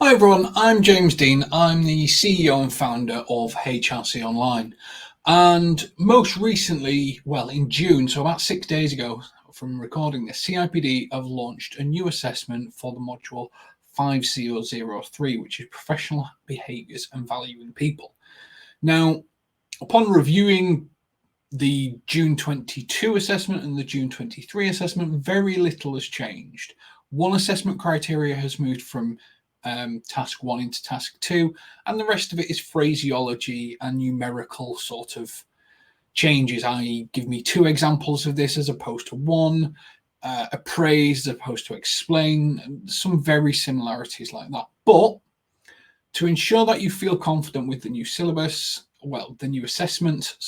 Hi everyone, I'm James Dean. I'm the CEO and founder of HRC Online. And most recently, in June, so about 6 days ago from recording this, CIPD have launched a new assessment for the module 5003, which is Professional Behaviours and Valuing People. Now, upon reviewing the June 22 assessment and the June 23 assessment, very little has changed. One assessment criteria has moved from task 1 into task 2, and the rest of it is phraseology and numerical sort of changes, i.e. give me 2 examples of this as opposed to 1, appraise as opposed to explain, some very similarities like that. But to ensure that you feel confident with the new syllabus, the new assessment,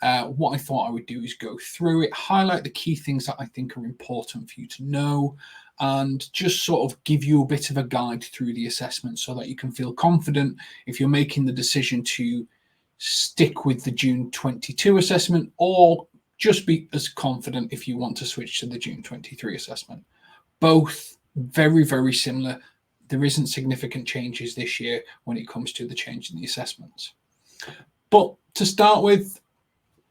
what I thought I would do is go through it, highlight the key things that I think are important for you to know, and just sort of give you a bit of a guide through the assessment so that you can feel confident if you're making the decision to stick with the June 22 assessment, or just be as confident if you want to switch to the June 23 assessment. Both very, very similar. There isn't significant changes this year when it comes to the change in the assessments. But to start with,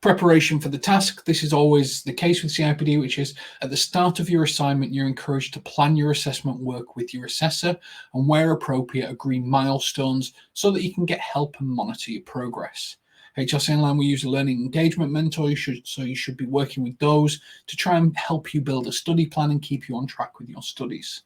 preparation for the task. This is always the case with CIPD, which is at the start of your assignment, you're encouraged to plan your assessment work with your assessor and, where appropriate, agree milestones so that you can get help and monitor your progress. HRC Online will use a learning engagement mentor, so you should be working with those to try and help you build a study plan and keep you on track with your studies.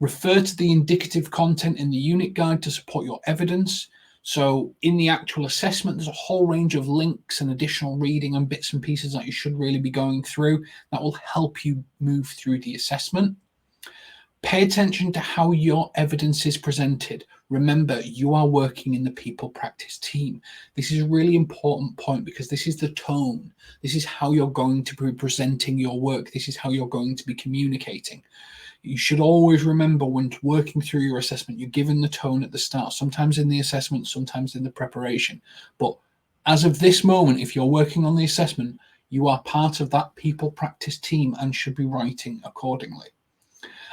Refer to the indicative content in the unit guide to support your evidence. So in the actual assessment, there's a whole range of links and additional reading and bits and pieces that you should really be going through that will help you move through the assessment. Pay attention to how your evidence is presented. Remember, you are working in the people practice team. This is a really important point because this is the tone. This is how you're going to be presenting your work. This is how you're going to be communicating. You should always remember when working through your assessment, you're given the tone at the start, sometimes in the assessment, sometimes in the preparation. But as of this moment, if you're working on the assessment, you are part of that people practice team and should be writing accordingly.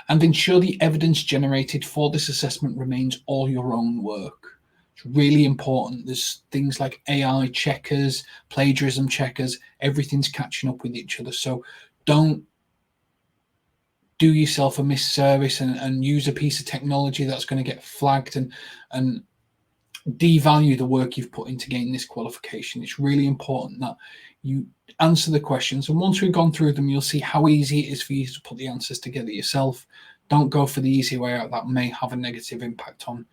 And ensure the evidence generated for this assessment remains all your own work. It's really important. There's things like AI checkers, plagiarism checkers, everything's catching up with each other. So don't do yourself a misservice and use a piece of technology that's going to get flagged and devalue the work you've put into getting this qualification. It's really important that you answer the questions, and once we've gone through them, you'll see how easy it is for you to put the answers together yourself. Don't go for the easy way out. That may have a negative impact on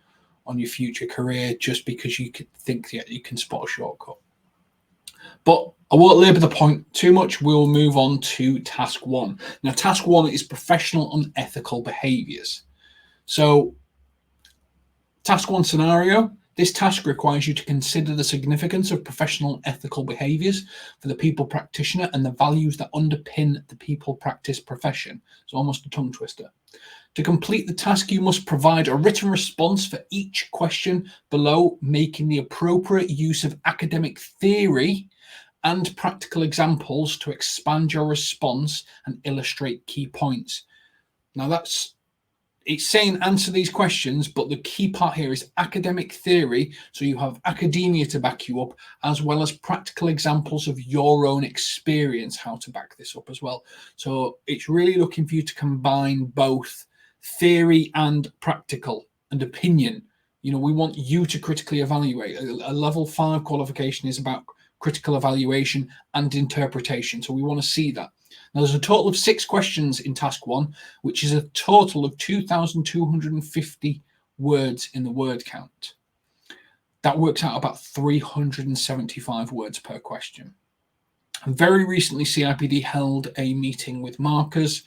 your future career just because you could think that you can spot a shortcut. But I won't labour the point too much. We'll move on to task 1. Now, task 1 is professional and ethical behaviours. So, task 1 scenario. This task requires you to consider the significance of professional and ethical behaviours for the people practitioner and the values that underpin the people practice profession. It's almost a tongue twister. To complete the task, you must provide a written response for each question below, making the appropriate use of academic theory and practical examples to expand your response and illustrate key points. Now it's saying answer these questions, but the key part here is academic theory. So you have academia to back you up, as well as practical examples of your own experience, how to back this up as well. So it's really looking for you to combine both theory and practical and opinion. We want you to critically evaluate. A level 5 qualification is about critical evaluation and interpretation. So we want to see that. Now, there's a total of 6 questions in task 1, which is a total of 2,250 words in the word count. That works out about 375 words per question. And very recently, CIPD held a meeting with markers,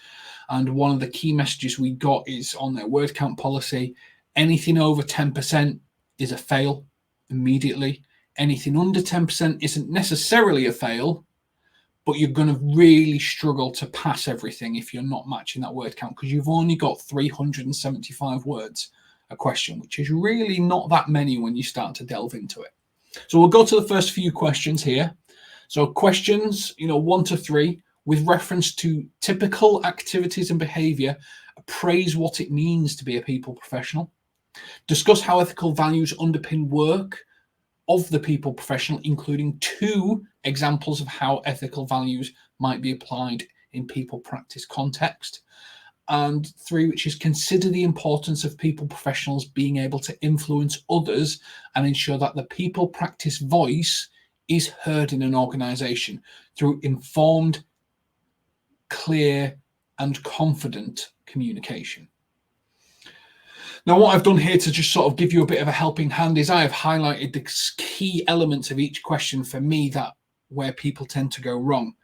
and one of the key messages we got is on their word count policy. Anything over 10% is a fail immediately. Anything under 10% isn't necessarily a fail, but you're going to really struggle to pass everything if you're not matching that word count, because you've only got 375 words a question, which is really not that many when you start to delve into it. So we'll go to the first few questions here. So questions, 1 to 3, with reference to typical activities and behavior, appraise what it means to be a people professional. Discuss how ethical values underpin work of the people professional, including 2 examples of how ethical values might be applied in people practice context. And 3, which is consider the importance of people professionals being able to influence others and ensure that the people practice voice is heard in an organization through informed, clear, and confident communication. Now, what I've done here to just sort of give you a bit of a helping hand is I have highlighted the key elements of each question for me that where people tend to go wrong.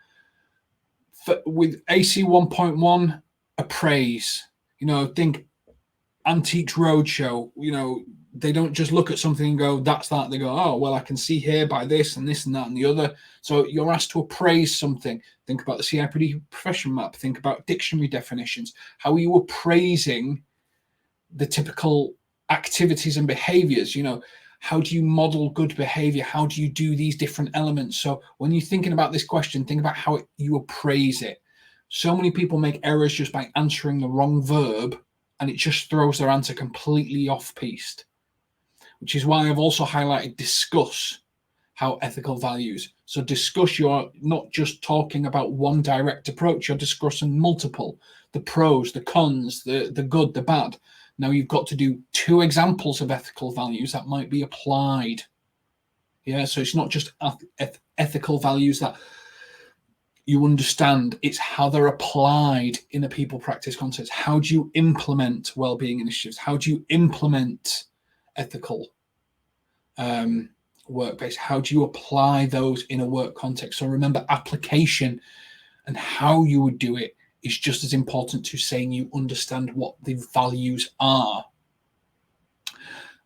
With AC 1.1, appraise. Think Antiques Roadshow. They don't just look at something and go, that's that. They go, oh, well, I can see here by this and this and that and the other. So you're asked to appraise something. Think about the CIPD profession map. Think about dictionary definitions. How are you appraising the typical activities and behaviors? How do you model good behavior? How do you do these different elements? So when you're thinking about this question, think about how you appraise it. So many people make errors just by answering the wrong verb, and it just throws their answer completely off piste, which is why I've also highlighted discuss how ethical values. So discuss, you're not just talking about one direct approach, you're discussing multiple, the pros, the cons, the good, the bad. Now you've got to do 2 examples of ethical values that might be applied. Yeah, so it's not just ethical values that you understand, it's how they're applied in a people practice context. How do you implement well-being initiatives? How do you implement ethical work-based? How do you apply those in a work context? So remember, application and how you would do it is just as important to saying you understand what the values are.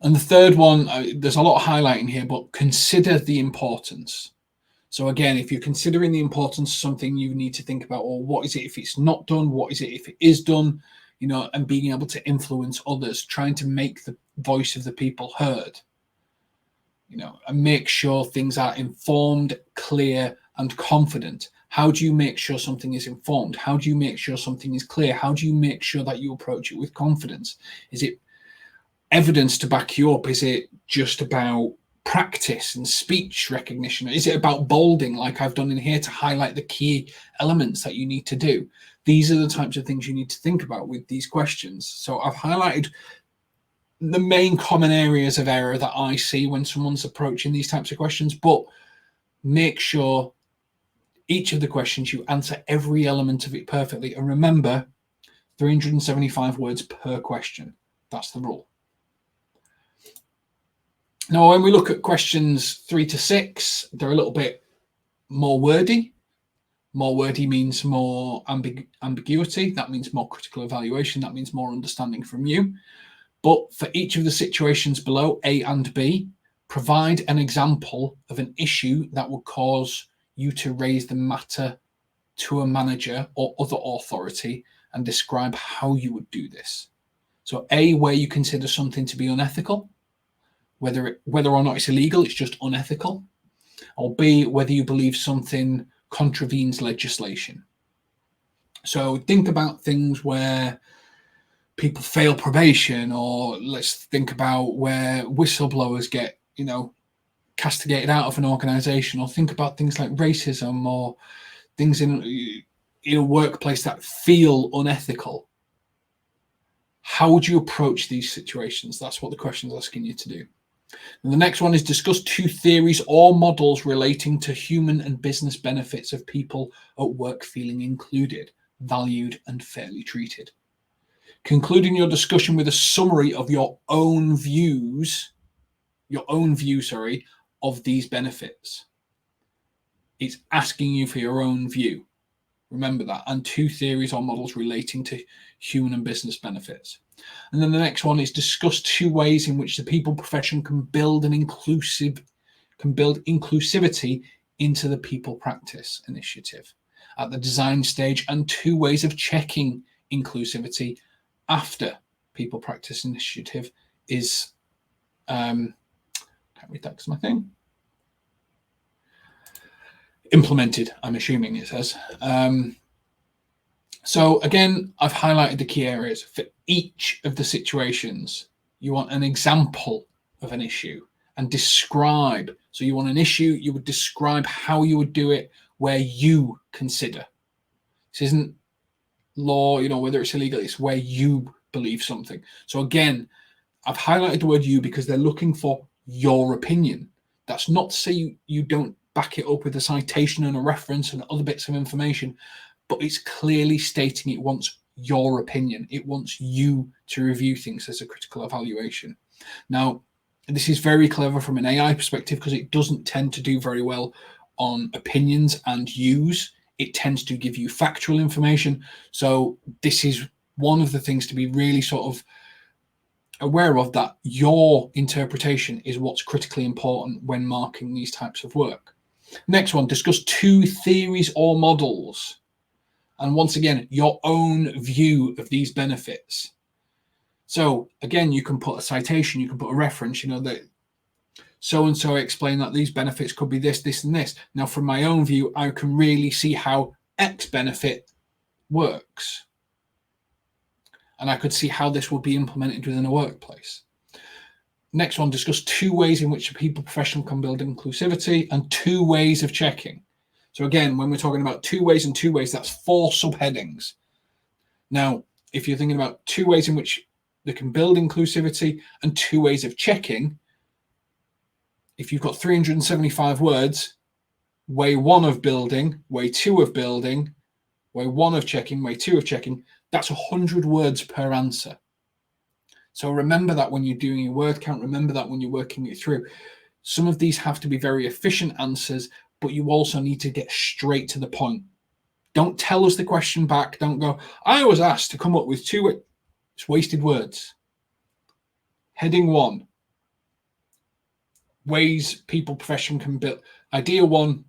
And the third one, there's a lot of highlighting here, but consider the importance. So again, if you're considering the importance of something, you need to think about, well, what is it if it's not done? What is it if it is done? And being able to influence others, trying to make the voice of the people heard, and make sure things are informed, clear, and confident. How do you make sure something is informed? How do you make sure something is clear? How do you make sure that you approach it with confidence? Is it evidence to back you up? Is it just about practice and speech recognition? Is it about bolding, like I've done in here, to highlight the key elements that you need to do? These are the types of things you need to think about with these questions. So I've highlighted the main common areas of error that I see when someone's approaching these types of questions, but make sure each of the questions you answer every element of it perfectly. And remember, 375 words per question. That's the rule. Now, when we look at questions 3 to 6, they're a little bit more wordy. More wordy means more ambiguity. That means more critical evaluation. That means more understanding from you. But for each of the situations below, A and B, provide an example of an issue that would cause you to raise the matter to a manager or other authority and describe how you would do this. So A, where you consider something to be unethical, whether or not it's illegal, it's just unethical. Or B, whether you believe something contravenes legislation. So think about things where people fail probation, or let's think about where whistleblowers get, castigated out of an organization, or think about things like racism or things in a workplace that feel unethical. How would you approach these situations? That's what the question is asking you to do. And the next one is discuss 2 theories or models relating to human and business benefits of people at work feeling included, valued, and fairly treated. Concluding your discussion with a summary of your own view, of these benefits. It's asking you for your own view. Remember that. And 2 theories or models relating to human and business benefits. And then the next one is discuss 2 ways in which the people profession can build inclusivity into the people practice initiative at the design stage, and 2 ways of checking inclusivity after people practice initiative is can't read that because my thing implemented, I'm assuming it says. So again, I've highlighted the key areas for each of the situations. You want an example of an issue and describe. So you want an issue, you would describe how you would do it where you consider. This isn't law, whether it's illegal, it's where you believe something. So again, I've highlighted the word you because they're looking for your opinion. That's not to say you don't back it up with a citation and a reference and other bits of information, but it's clearly stating it wants your opinion. It wants you to review things as a critical evaluation. Now, this is very clever from an AI perspective because it doesn't tend to do very well on opinions and views. It tends to give you factual information. So this is one of the things to be really sort of aware of, that your interpretation is what's critically important when marking these types of work. Next one, discuss 2 theories or models. And once again, your own view of these benefits. So again, you can put a citation, you can put a reference, that so-and-so explained that these benefits could be this, this, and this. Now, from my own view, I can really see how X benefit works. And I could see how this would be implemented within a workplace. Next one, discuss 2 ways in which a people professional can build inclusivity and 2 ways of checking. So again, when we're talking about 2 ways and 2 ways, that's 4 subheadings. Now, if you're thinking about 2 ways in which they can build inclusivity and 2 ways of checking, if you've got 375 words, way 1 of building, way 2 of building, way 1 of checking, way 2 of checking, that's 100 words per answer. So remember that when you're doing your word count, remember that when you're working it through. Some of these have to be very efficient answers, but you also need to get straight to the point. Don't tell us the question back. Don't go, I was asked to come up with 2. It's wasted words. Heading 1, ways people profession can build. Idea 1,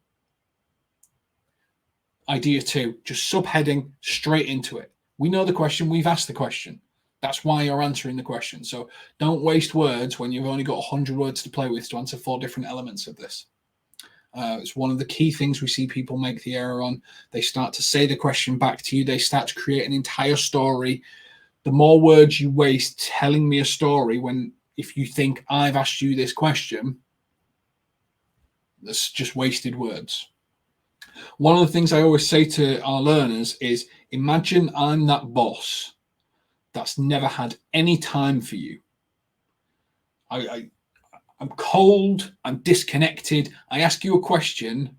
idea 2, just subheading straight into it. We know the question, we've asked the question. That's why you're answering the question. So don't waste words when you've only got 100 words to play with to answer 4 different elements of this. It's one of the key things we see people make the error on. They start to say the question back to you. They start to create an entire story. The more words you waste telling me a story, if you think I've asked you this question, that's just wasted words. One of the things I always say to our learners is, imagine I'm that boss that's never had any time for you. I'm cold, I'm disconnected. I ask you a question,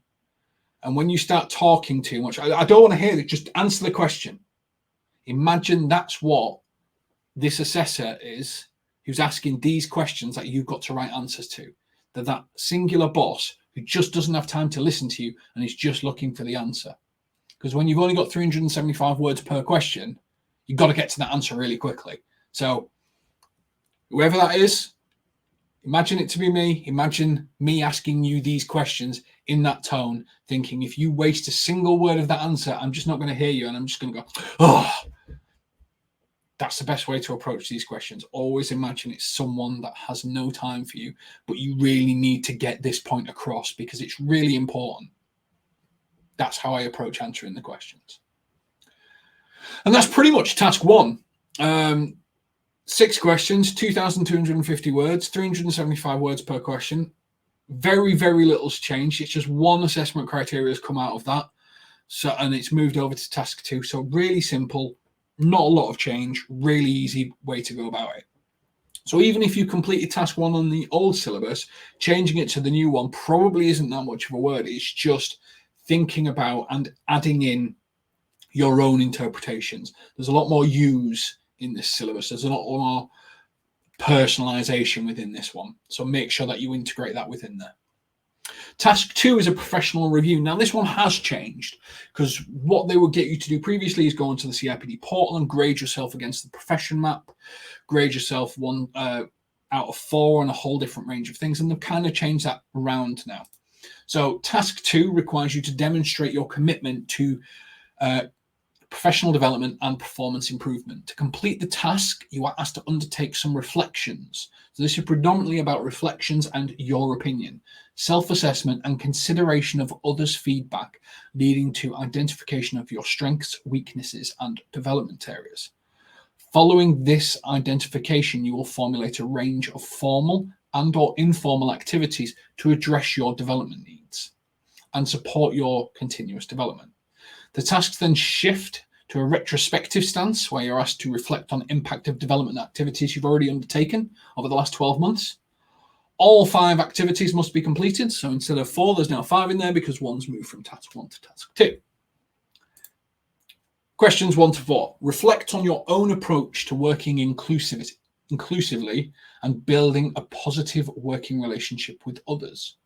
and when you start talking too much, I don't want to hear it. Just answer the question. Imagine that's what this assessor is, who's asking these questions that you've got to write answers to. They're that singular boss who just doesn't have time to listen to you and is just looking for the answer. Because when you've only got 375 words per question, you've got to get to that answer really quickly. So whoever that is, imagine it to be me. Imagine me asking you these questions in that tone, thinking if you waste a single word of that answer, I'm just not going to hear you, and I'm just going to go, oh. That's the best way to approach these questions. Always imagine it's someone that has no time for you, but you really need to get this point across because it's really important. That's how I approach answering the questions. And that's pretty much task 1. 6 questions, 2,250 words, 375 words per question. Very, very little's changed. It's just 1 assessment criteria has come out of that. And it's moved over to task 2. So really simple, not a lot of change, really easy way to go about it. So even if you completed task 1 on the old syllabus, changing it to the new one probably isn't that much of a word. It's just thinking about and adding in your own interpretations. There's a lot more use in this syllabus. There's a lot more personalization within this one. So make sure that you integrate that within there. Task 2 is a professional review. Now, this one has changed because what they would get you to do previously is go onto the CIPD portal and grade yourself against the profession map, grade yourself 1 out of 4 on a whole different range of things, and they've kind of changed that around now. So task 2 requires you to demonstrate your commitment to professional development and performance improvement. To complete the task, you are asked to undertake some reflections. So this is predominantly about reflections and your opinion, self-assessment and consideration of others' feedback, leading to identification of your strengths, weaknesses, and development areas. Following this identification, you will formulate a range of formal and/or informal activities to address your development needs and support your continuous development. The tasks then shift to a retrospective stance where you're asked to reflect on impact of development activities you've already undertaken over the last 12 months. All 5 activities must be completed. So instead of 4, there's now 5 in there because one's moved from task 1 to task 2. Questions 1 to 4. Reflect on your own approach to working inclusively and building a positive working relationship with others.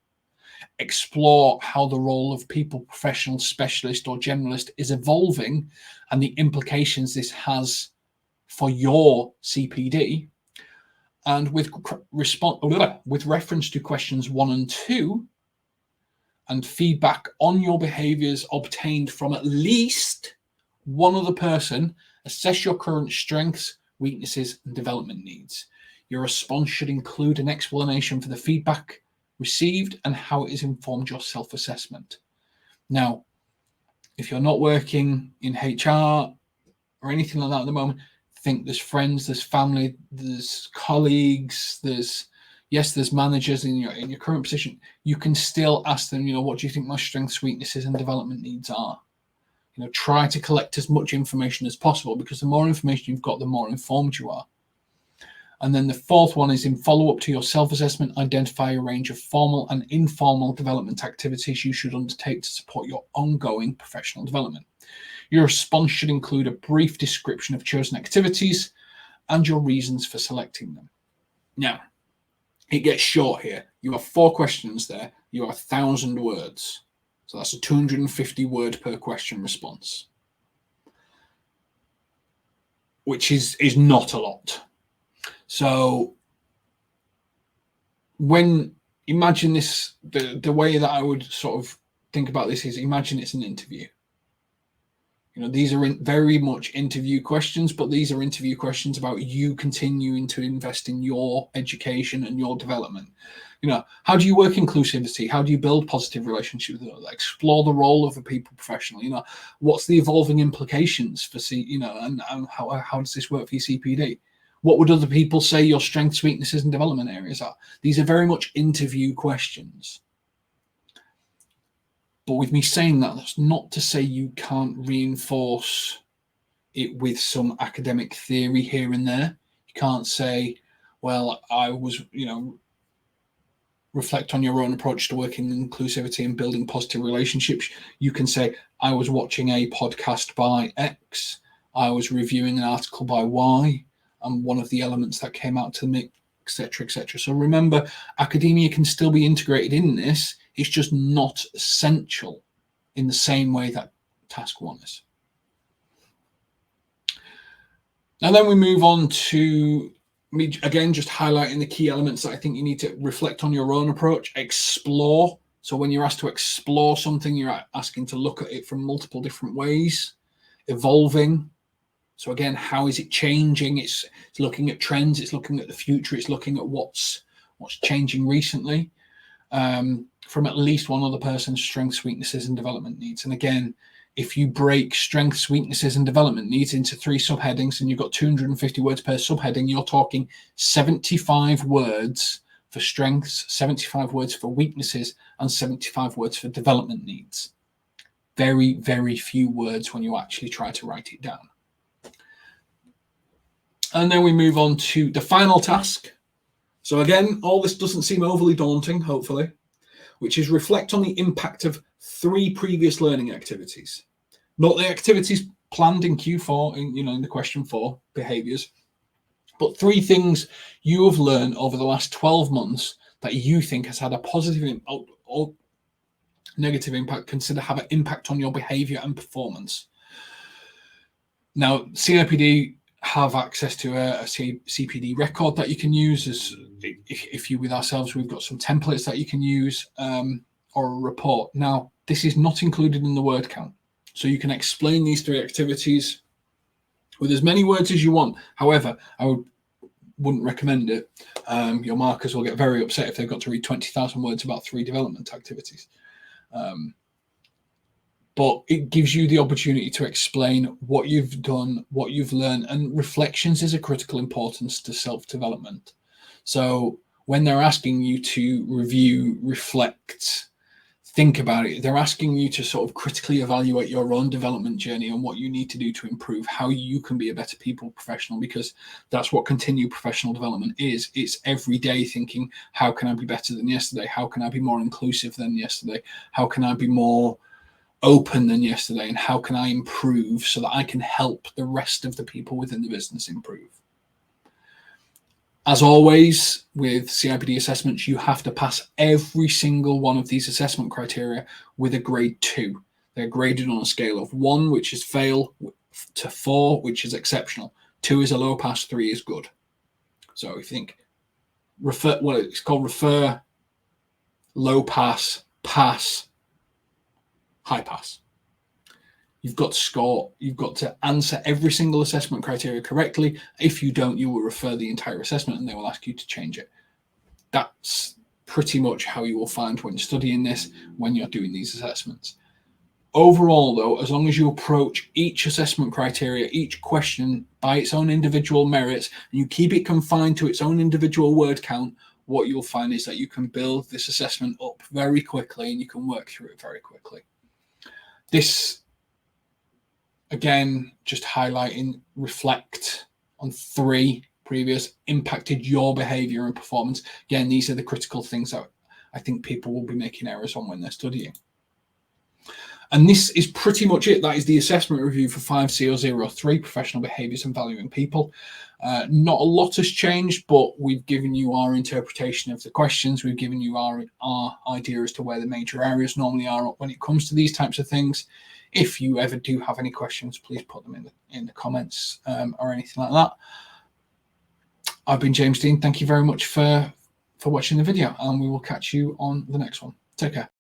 Explore how the role of people professional, specialist, or generalist is evolving and the implications this has for your CPD. And with reference to questions 1 and 2 and feedback on your behaviors obtained from at least one other person, assess your current strengths, weaknesses, and development needs. Your response should include an explanation for the feedback received and how it has informed your self-assessment. Now, if you're not working in HR or anything like that at the moment, think there's friends, there's family, there's colleagues, there's managers in your current position. You can still ask them, what do you think my strengths, weaknesses, and development needs are? Try to collect as much information as possible, because the more information you've got, the more informed you are. And then the 4th one is, in follow-up to your self-assessment, identify a range of formal and informal development activities you should undertake to support your ongoing professional development. Your response should include a brief description of chosen activities and your reasons for selecting them. Now, it gets short here. You have 4 questions there. You have 1,000 words. So that's a 250 word per question response, which is not a lot. So imagine this, the way that I would sort of think about this is, imagine it's an interview. These are very much interview questions, but these are interview questions about you continuing to invest in your education and your development. How do you work inclusivity? How do you build positive relationships with others? Explore the role of a people professional. What's the evolving implications for and how does this work for your CPD? What would other people say your strengths, weaknesses, and development areas are? These are very much interview questions. But with me saying that, that's not to say you can't reinforce it with some academic theory here and there. You can't say, well, I was, reflect on your own approach to working in inclusivity and building positive relationships. You can say, I was watching a podcast by X, I was reviewing an article by Y, and one of the elements that came out to me, etc., etc. So remember, academia can still be integrated in this. It's just not essential in the same way that task 1 is. Now then we move on to me, again, just highlighting the key elements that I think you need to reflect on your own approach. Explore. So when you're asked to explore something, you're asking to look at it from multiple different ways. Evolving. So again, how is it changing? It's looking at trends. It's looking at the future. It's looking at what's changing recently. From at least one other person's strengths, weaknesses, and development needs. And again, if you break strengths, weaknesses, and development needs into 3 subheadings and you've got 250 words per subheading, you're talking 75 words for strengths, 75 words for weaknesses, and 75 words for development needs. Very, very few words when you actually try to write it down. And then we move on to the final task. So again, all this doesn't seem overly daunting, hopefully, which is reflect on the impact of 3 previous learning activities. Not the activities planned in Q4, in the question 4, behaviors, but 3 things you have learned over the last 12 months that you think has had a positive or negative impact, consider have an impact on your behavior and performance. Now, CIPD have access to a CPD record that you can use. As if you with ourselves, we've got some templates that you can use, or a report. Now, this is not included in the word count, so you can explain these 3 activities with as many words as you want. However, I wouldn't recommend it. Your markers will get very upset if they've got to read 20,000 words about 3 development activities. But but it gives you the opportunity to explain what you've done, what you've learned, and reflections is a critical importance to self-development. So when they're asking you to review, reflect, think about it, they're asking you to sort of critically evaluate your own development journey and what you need to do to improve, how you can be a better people professional, because that's what continued professional development is. It's every day thinking, how can I be better than yesterday? How can I be more inclusive than yesterday? How can I be more open than yesterday? And how can I improve so that I can help the rest of the people within the business improve? As always, with CIPD assessments, you have to pass every single one of these assessment criteria with a grade 2. They're graded on a scale of 1, which is fail, to 4, which is exceptional. 2 is a low pass, 3 is good. So if you think it's called refer, low pass, pass, high pass. You've got to score, you've got to answer every single assessment criteria correctly. If you don't, you will refer the entire assessment and they will ask you to change it. That's pretty much how you will find when you're studying this, when you're doing these assessments. Overall, though, as long as you approach each assessment criteria, each question by its own individual merits, and you keep it confined to its own individual word count, what you'll find is that you can build this assessment up very quickly and you can work through it very quickly. This, again, just highlighting, reflect on 3 previous impacted your behavior and performance. Again, these are the critical things that I think people will be making errors on when they're studying. And this is pretty much it. That is the assessment review for 5003, Professional Behaviours and Valuing People. Not a lot has changed, but we've given you our interpretation of the questions. We've given you our idea as to where the major areas normally are when it comes to these types of things. If you ever do have any questions, please put them in the comments or anything like that. I've been James Dean. Thank you very much for watching the video, and we will catch you on the next one. Take care.